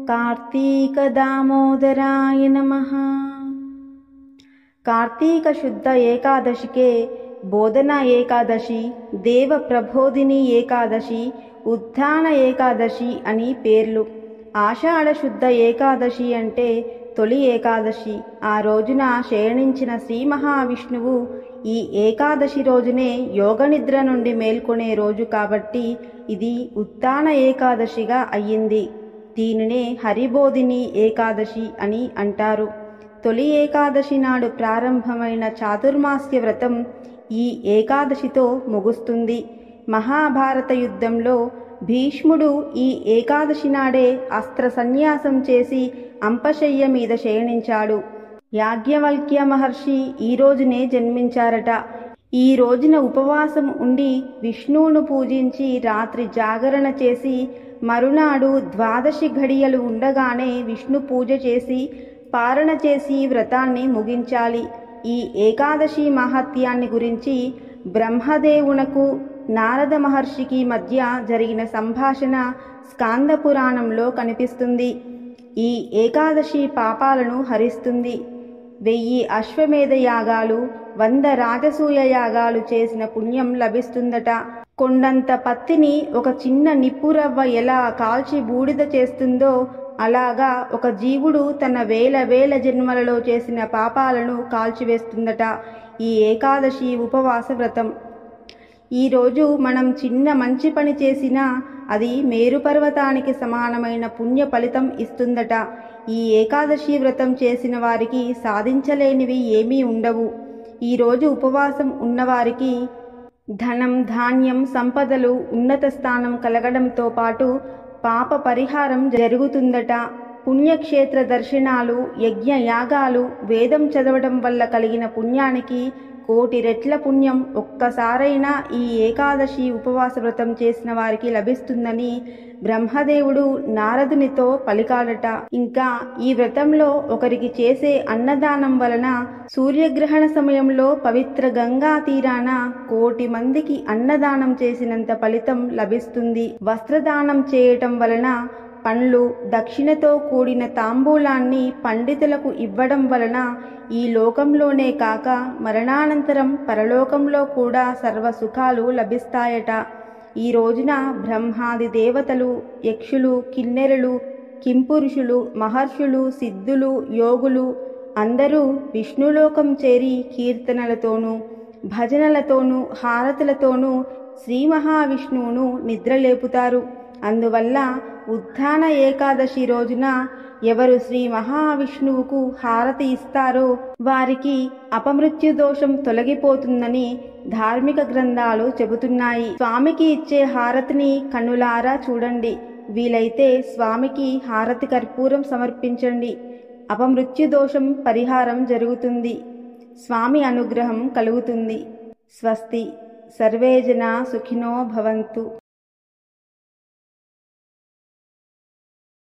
కార్తీక దామోదరాయ నమః. కార్తీక శుద్ధ ఏకాదశికే బోధన ఏకాదశి, దేవ ప్రబోధిని ఏకాదశి, ఉత్థాన ఏకాదశి అని పేర్లు. ఆషాఢ శుద్ధ ఏకాదశి అంటే తొలి ఏకాదశి. ఆ రోజున శయనించిన శ్రీ మహావిష్ణువు ఈ ఏకాదశి రోజునే యోగనిద్ర నుండి మేల్కొనే రోజు కాబట్టి ఇది ఉత్థాన ఏకాదశిగా అయ్యింది. దీనినే హరిబోధిని ఏకాదశి అని అంటారు. తొలి ఏకాదశి నాడు ప్రారంభమైన చాతుర్మాస్య వ్రతం ఈ ఏకాదశితో ముగుస్తుంది. మహాభారత యుద్ధంలో భీష్ముడు ఈ ఏకాదశి నాడే అస్త్ర సన్యాసం చేసి అంపశయ్య మీద శయనించాడు. యాజ్ఞవల్క్య మహర్షి ఈ రోజునే జన్మించారట. ఈ రోజున ఉపవాసం ఉండి విష్ణువును పూజించి రాత్రి జాగరణ చేసి మరునాడు ద్వాదశి ఘడియలు ఉండగానే విష్ణు పూజ చేసి పారణ చేసి వ్రతాన్ని ముగించాలి. ఈ ఏకాదశి మహత్యాన్ని గురించి బ్రహ్మదేవునకు నారద మహర్షికి మధ్య జరిగిన సంభాషణ స్కాంద పురాణంలో కనిపిస్తుంది. ఈ ఏకాదశి పాపాలను హరిస్తుంది. 1000 అశ్వమేధ యాగాలు, 100 రాజసూయ యాగాలు చేసిన పుణ్యం లభిస్తుందట. కొండంత పత్తిని ఒక చిన్న నిప్పురవ్వ ఎలా కాల్చి బూడిద చేస్తుందో అలాగా ఒక జీవుడు తన వేల జన్మలలో చేసిన పాపాలను కాల్చివేస్తుందట ఈ ఏకాదశి ఉపవాస వ్రతం. ఈరోజు మనం చిన్న మంచి పని చేసినా అది మేరు పర్వతానికి సమానమైన పుణ్య ఫలితం ఇస్తుందట. ఈ ఏకాదశి వ్రతం చేసిన వారికి సాధించలేనివి ఏమీ ఉండవు. ఈరోజు ఉపవాసం ఉన్నవారికి ధనం, ధాన్యం, సంపదలు, ఉన్నత స్థానం కలగడంతో పాటు పాప పరిహారం జరుగుతుందట. పుణ్యక్షేత్ర దర్శనాలు, యజ్ఞ యాగాలు, వేదం చదవడం వల్ల కలిగిన పుణ్యానికి 1,000,000 రెట్ల పుణ్యం ఒక్కసారైనా ఈ ఏకాదశి ఉపవాస వ్రతం చేసిన వారికి లభిస్తుందని బ్రహ్మదేవుడు నారదునితో పలికాడట. ఇంకా ఈ వ్రతంలో ఒకరికి చేసే అన్నదానం వలన సూర్యగ్రహణ సమయంలో పవిత్ర గంగా తీరాన 1,000,000 మందికి అన్నదానం చేసినంత ఫలితం లభిస్తుంది. వస్త్రదానం చేయటం వలన, పండ్లు, దక్షిణతో కూడిన తాంబూలాన్ని పండితులకు ఇవ్వడం వలన ఈ లోకంలోనే కాక మరణానంతరం పరలోకంలో కూడా సర్వ సుఖాలు లభిస్తాయట. ఈ రోజున బ్రహ్మాది దేవతలు, యక్షులు, కిన్నెరలు, కింపురుషులు, మహర్షులు, సిద్ధులు, యోగులు అందరూ విష్ణులోకం చేరి కీర్తనలతోనూ, భజనలతోనూ, హారతులతోనూ శ్రీ మహావిష్ణువును నిద్రలేపుతారు. అందువల్ల ఉత్థాన ఏకాదశి రోజున ఎవరు శ్రీ మహావిష్ణువుకు హారతి ఇస్తారో వారికి అపమృత్యు దోషం తొలగిపోతుందని ధార్మిక గ్రంథాలు చెబుతున్నాయి. స్వామికి ఇచ్చే హారతిని కన్నులారా చూడండి. వీలైతే స్వామికి హారతి కర్పూరం సమర్పించండి. అపమృత్యు దోషం పరిహారం జరుగుతుంది. స్వామి అనుగ్రహం కలుగుతుంది. స్వస్తి. సర్వే జనా సుఖినో భవంతు.